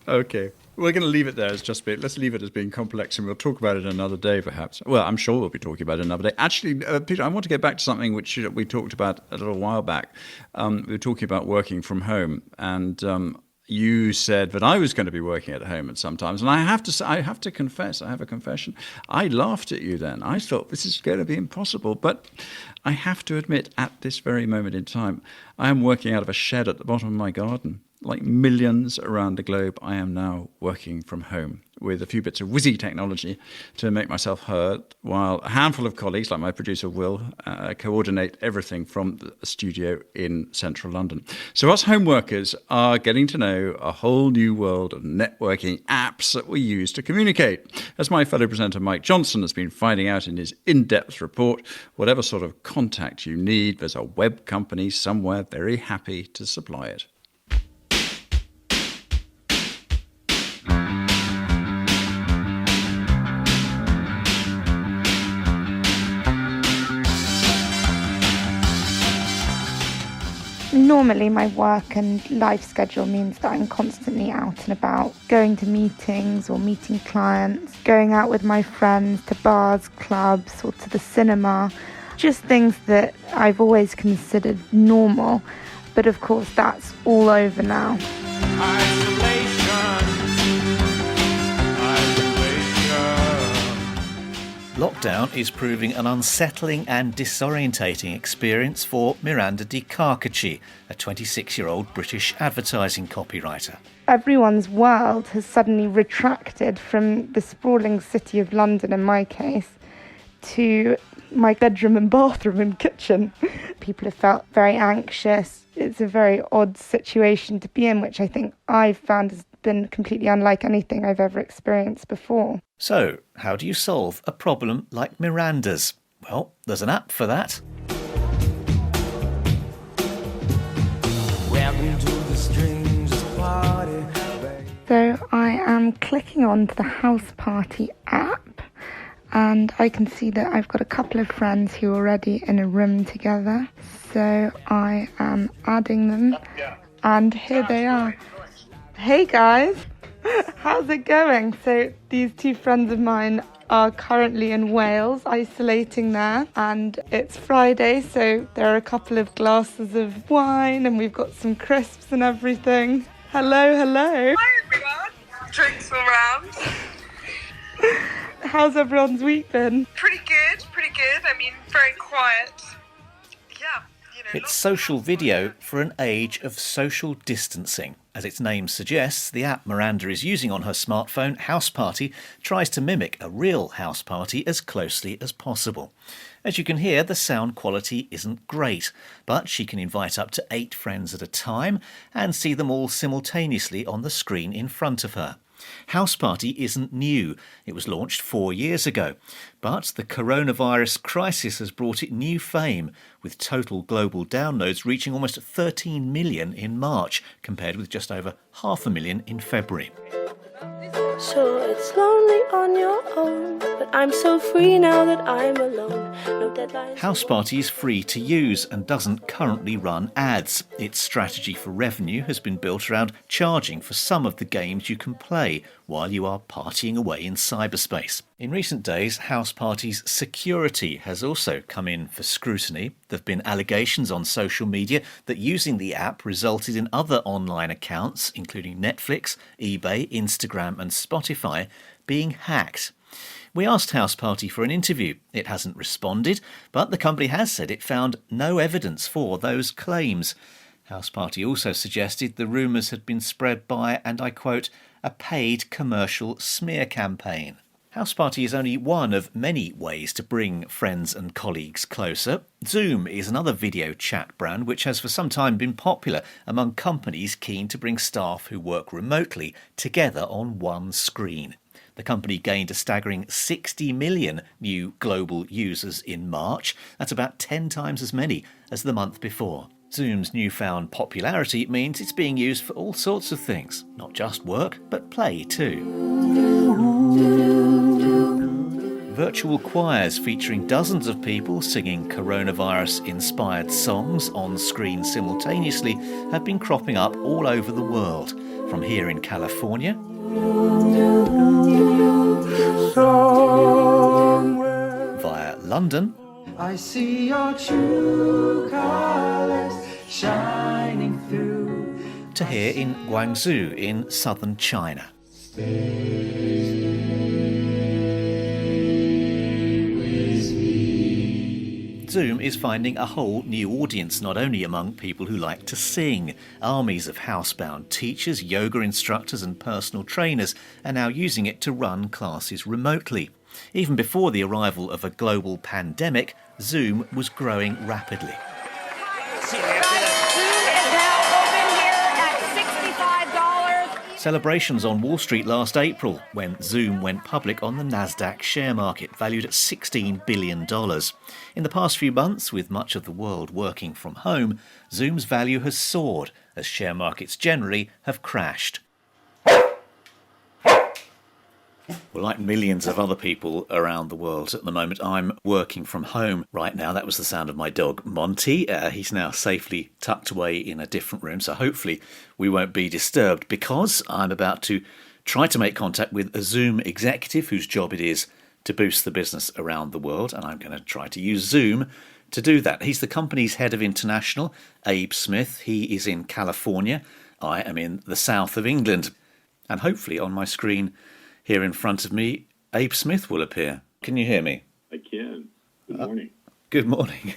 Okay. We're going to leave it there as let's leave it as being complex, and we'll talk about it another day, perhaps. Well, I'm sure we'll be talking about it another day. Actually, Peter, I want to get back to something which we talked about a little while back. We were talking about working from home, and you said that I was going to be working at home at some times. And I have to say, I have a confession. I laughed at you then. I thought this is going to be impossible. But I have to admit, at this very moment in time, I am working out of a shed at the bottom of my garden. Like millions around the globe, I am now working from home with a few bits of whizzy technology to make myself heard, while a handful of colleagues, like my producer Will, coordinate everything from the studio in central London. So us home workers are getting to know a whole new world of networking apps that we use to communicate. As my fellow presenter Mike Johnson has been finding out in his in-depth report, whatever sort of contact you need, there's a web company somewhere very happy to supply it. Normally my work and life schedule means that I'm constantly out and about, going to meetings or meeting clients, going out with my friends to bars, clubs or to the cinema, just things that I've always considered normal, but of course that's all over now. Lockdown is proving an unsettling and disorientating experience for Miranda Di Carcacci, a 26-year-old British advertising copywriter. Everyone's world has suddenly retracted from the sprawling city of London, in my case, to my bedroom and bathroom and kitchen. People have felt very anxious. It's a very odd situation to be in, which I think I've found has been completely unlike anything I've ever experienced before. So, how do you solve a problem like Miranda's? Well, there's an app for that. So I am clicking on to the House Party app, and I can see that I've got a couple of friends who are already in a room together. So I am adding them, and here they are. Hey guys, how's it going? So these two friends of mine are currently in Wales, isolating there, and it's Friday, so there are a couple of glasses of wine and we've got some crisps and everything. Hello. Hi everyone, drinks all round. How's everyone's week been? Pretty good. I mean, very quiet. Yeah, It's social video for an age of social distancing. As its name suggests, the app Miranda is using on her smartphone, House Party, tries to mimic a real house party as closely as possible. As you can hear, the sound quality isn't great, but she can invite up to 8 friends at a time and see them all simultaneously on the screen in front of her. House Party isn't new. It was launched 4 years ago. But the coronavirus crisis has brought it new fame, with total global downloads reaching almost 13 million in March, compared with just over 500,000 in February. So it's lonely on your own, but I'm so free now that I'm alone. No deadlines. House Party is free to use and doesn't currently run ads. Its strategy for revenue has been built around charging for some of the games you can play while you are partying away in cyberspace. In recent days, House Party's security has also come in for scrutiny. There have been allegations on social media that using the app resulted in other online accounts, including Netflix, eBay, Instagram and Spotify, being hacked. We asked House Party for an interview. It hasn't responded, but the company has said it found no evidence for those claims. House Party also suggested the rumours had been spread by, and I quote, a paid commercial smear campaign. House Party is only one of many ways to bring friends and colleagues closer. Zoom is another video chat brand which has for some time been popular among companies keen to bring staff who work remotely together on one screen. The company gained a staggering 60 million new global users in March. That's about 10 times as many as the month before. Zoom's newfound popularity means it's being used for all sorts of things, not just work, but play too. Virtual choirs featuring dozens of people singing coronavirus-inspired songs on screen simultaneously have been cropping up all over the world. from here in California. Via London. I see your true colors shining through. To here in Guangzhou in southern China. Zoom is finding a whole new audience, not only among people who like to sing. Armies of housebound teachers, yoga instructors and personal trainers are now using it to run classes remotely. Even before the arrival of a global pandemic, Zoom was growing rapidly. Celebrations on Wall Street last April when Zoom went public on the Nasdaq share market, valued at $16 billion. In the past few months, with much of the world working from home, Zoom's value has soared as share markets generally have crashed. Well, like millions of other people around the world at the moment, I'm working from home right now. That was the sound of my dog, Monty. He's now safely tucked away in a different room, so hopefully we won't be disturbed, because I'm about to try to make contact with a Zoom executive whose job it is to boost the business around the world, and I'm going to try to use Zoom to do that. He's the company's head of international, Abe Smith. He is in California. I am in the south of England. And hopefully on my screen here in front of me, Abe Smith will appear. Can you hear me? I can. Good morning. Good morning.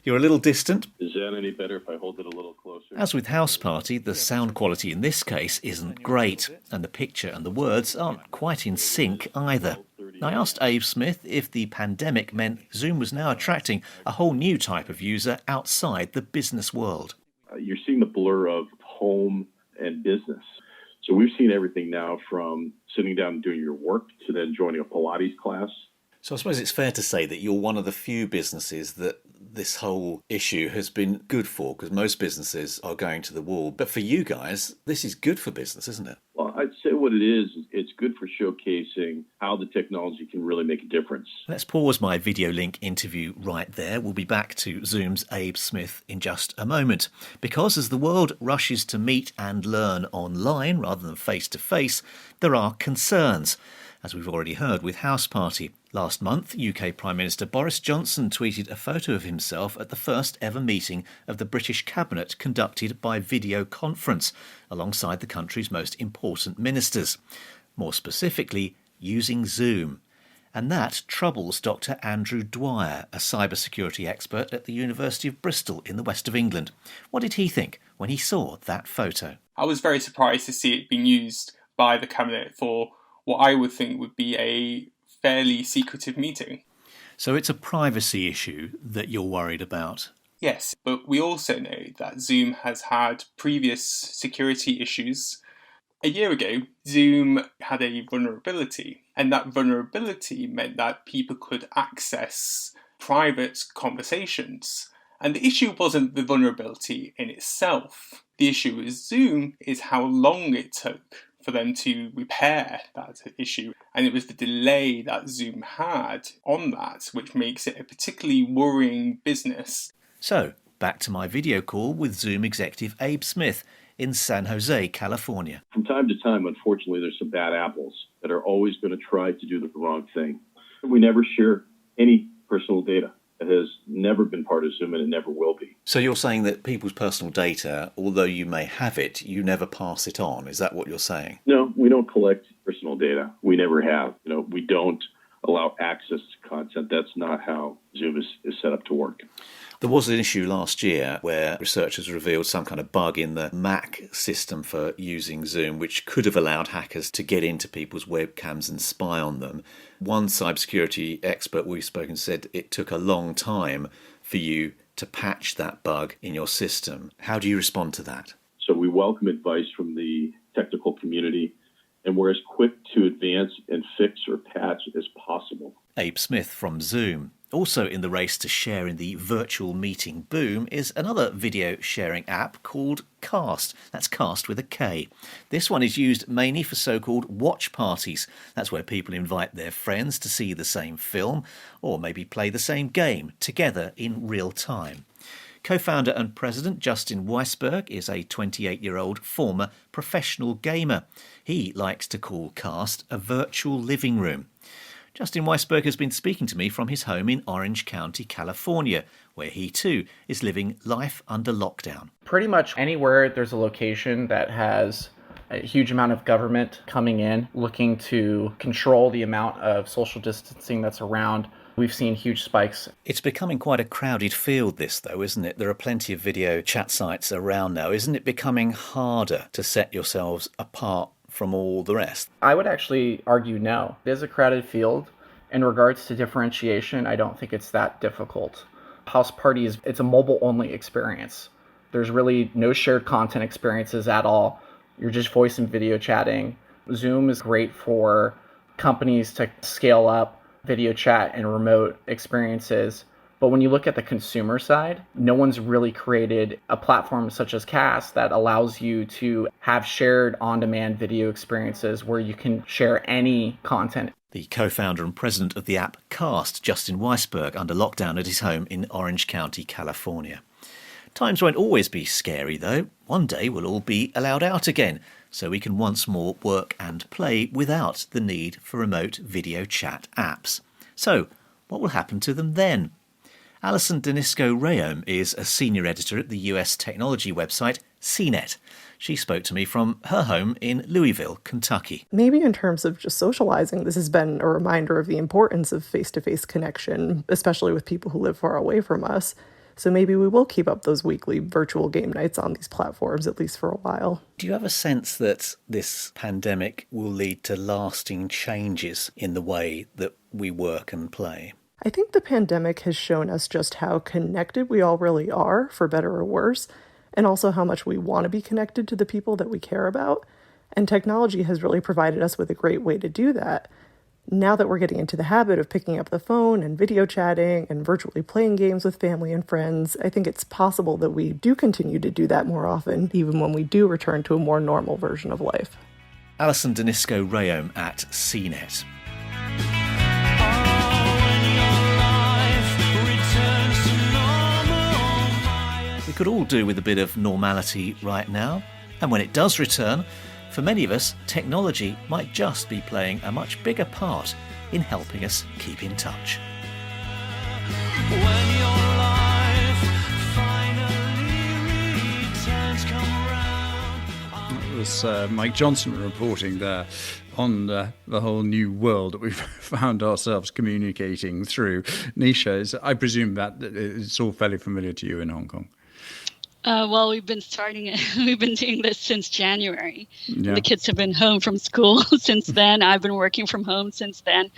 You're a little distant. Is that any better if I hold it a little closer? As with House Party, the sound quality in this case isn't great, and the picture and the words aren't quite in sync either. I asked Abe Smith if the pandemic meant Zoom was now attracting a whole new type of user outside the business world. You're seeing the blur of home and business. So we've seen everything now from sitting down and doing your work to then joining a Pilates class. So I suppose it's fair to say that you're one of the few businesses that this whole issue has been good for, because most businesses are going to the wall. But for you guys, this is good for business, isn't it? Well, I'd say what it is, it's good for showcasing how the technology can really make a difference. Let's pause my video link interview right there. We'll be back to Zoom's Abe Smith in just a moment. Because as the world rushes to meet and learn online rather than face-to-face, there are concerns, as we've already heard with House Party. Last month, UK Prime Minister Boris Johnson tweeted a photo of himself at the first ever meeting of the British Cabinet conducted by video conference, alongside the country's most important ministers. More specifically, using Zoom. And that troubles Dr. Andrew Dwyer, a cybersecurity expert at the University of Bristol in the west of England. What did he think when he saw that photo? I was very surprised to see it being used by the Cabinet for what I would think would be a fairly secretive meeting. So it's a privacy issue that you're worried about? Yes, but we also know that Zoom has had previous security issues. A year ago, Zoom had a vulnerability, and that vulnerability meant that people could access private conversations. And the issue wasn't the vulnerability in itself. The issue with Zoom is how long it took for them to repair that issue. And it was the delay that Zoom had on that, which makes it a particularly worrying business. So, back to my video call with Zoom executive Abe Smith in San Jose, California. From time to time, unfortunately, there's some bad apples that are always going to try to do the wrong thing. We never share any personal data. It has never been part of Zoom, and it never will be. So you're saying that people's personal data, although you may have it, you never pass it on. Is that what you're saying? No, we don't collect personal data. We never have. We don't allow access to content. That's not how Zoom is set up to work. There was an issue last year where researchers revealed some kind of bug in the Mac system for using Zoom, which could have allowed hackers to get into people's webcams and spy on them. One cybersecurity expert we've spoken to said it took a long time for you to patch that bug in your system. How do you respond to that? So we welcome advice from the technical community, and we're as quick to advance and fix or patch as possible. Abe Smith from Zoom. Also in the race to share in the virtual meeting boom is another video sharing app called Cast. That's Cast with a K. This one is used mainly for so-called watch parties. That's where people invite their friends to see the same film or maybe play the same game together in real time. Co-founder and president Justin Weisberg is a 28-year-old former professional gamer. He likes to call Cast a virtual living room. Justin Weisberg has been speaking to me from his home in Orange County, California, where he too is living life under lockdown. Pretty much anywhere there's a location that has a huge amount of government coming in, looking to control the amount of social distancing that's around, we've seen huge spikes. It's becoming quite a crowded field, this, though, isn't it? There are plenty of video chat sites around now. Isn't it becoming harder to set yourselves apart from all the rest? I would actually argue no. It is a crowded field. In regards to differentiation, I don't think it's that difficult. House Party it's a mobile-only experience. There's really no shared content experiences at all. You're just voice and video chatting. Zoom is great for companies to scale up video chat and remote experiences. But when you look at the consumer side, no one's really created a platform such as Cast that allows you to have shared on-demand video experiences where you can share any content. The co-founder and president of the app Cast, Justin Weisberg, under lockdown at his home in Orange County, California. Times won't always be scary, though. One day we'll all be allowed out again, so we can once more work and play without the need for remote video chat apps. So, what will happen to them then? Alison Denisco-Rayom is a senior editor at the US technology website CNET. She spoke to me from her home in Louisville, Kentucky. Maybe in terms of just socializing, this has been a reminder of the importance of face-to-face connection, especially with people who live far away from us. So maybe we will keep up those weekly virtual game nights on these platforms, at least for a while. Do you have a sense that this pandemic will lead to lasting changes in the way that we work and play? I think the pandemic has shown us just how connected we all really are, for better or worse, and also how much we want to be connected to the people that we care about. And technology has really provided us with a great way to do that. Now that we're getting into the habit of picking up the phone and video chatting and virtually playing games with family and friends, I think it's possible that we do continue to do that more often, even when we do return to a more normal version of life. Alison Denisco-Rayom at CNET. We could all do with a bit of normality right now, and when it does return, for many of us, technology might just be playing a much bigger part in helping us keep in touch. When your life finally returns, come round. That was Mike Johnson reporting there on the whole new world that we've found ourselves communicating through. Misha, I presume that it's all fairly familiar to you in Hong Kong. Well, we've been doing this since January. Yeah. The kids have been home from school since then. I've been working from home since then.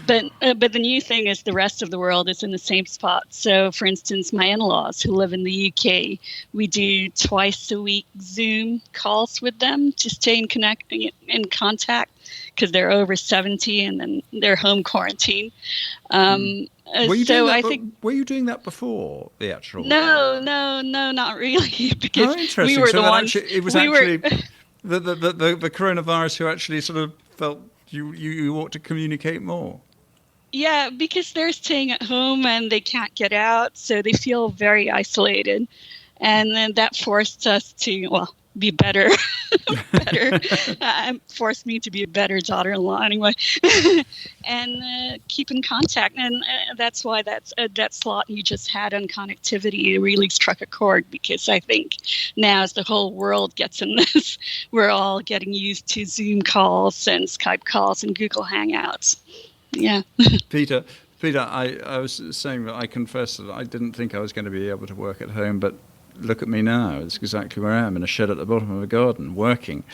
But the new thing is the rest of the world is in the same spot. So, for instance, my in-laws who live in the UK, we do twice a week Zoom calls with them to stay in contact because they're over 70 and then they're home quarantine. Were you doing that before the actual? No, not really. Because interesting. We were so the ones. It was actually the coronavirus who actually sort of felt you ought to communicate more. Yeah, because they're staying at home and they can't get out, so they feel very isolated, and then that forced us to be better. Forced me to be a better daughter-in-law anyway, and keep in contact. And that's why that slot you just had on connectivity really struck a chord, because I think now as the whole world gets in this, we're all getting used to Zoom calls and Skype calls and Google Hangouts. Yeah. Peter, I was saying that I confess that I didn't think I was going to be able to work at home, but look at me now. It's exactly where I am, in a shed at the bottom of a garden, working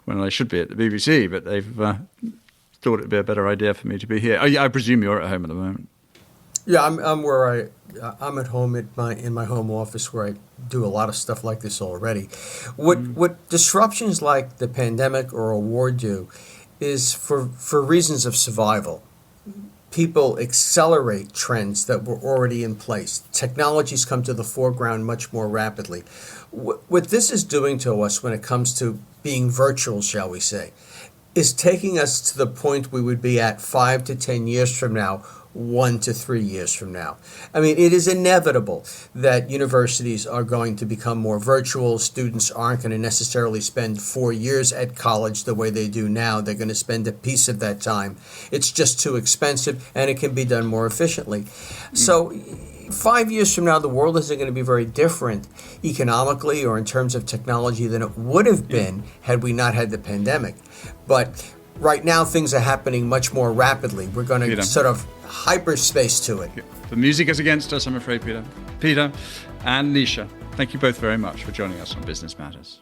when I should be at the BBC, but they've thought it'd be a better idea for me to be here. I presume you're at home at the moment. Yeah, I'm at home in my home office where I do a lot of stuff like this already. What disruptions like the pandemic or a war do is for reasons of survival. People accelerate trends that were already in place. Technologies come to the foreground much more rapidly. What this is doing to us when it comes to being virtual, shall we say, is taking us to the point we would be at 5 to 10 years from now 1 to 3 years from now. I mean, it is inevitable that universities are going to become more virtual. Students aren't going to necessarily spend 4 years at college the way they do now. They're going to spend a piece of that time. It's just too expensive, and it can be done more efficiently. So 5 years from now, the world isn't going to be very different economically or in terms of technology than it would have been had we not had the pandemic. But right now, things are happening much more rapidly. We're going to sort of hyperspace to it. The music is against us, I'm afraid, Peter. Peter and Misha, thank you both very much for joining us on Business Matters.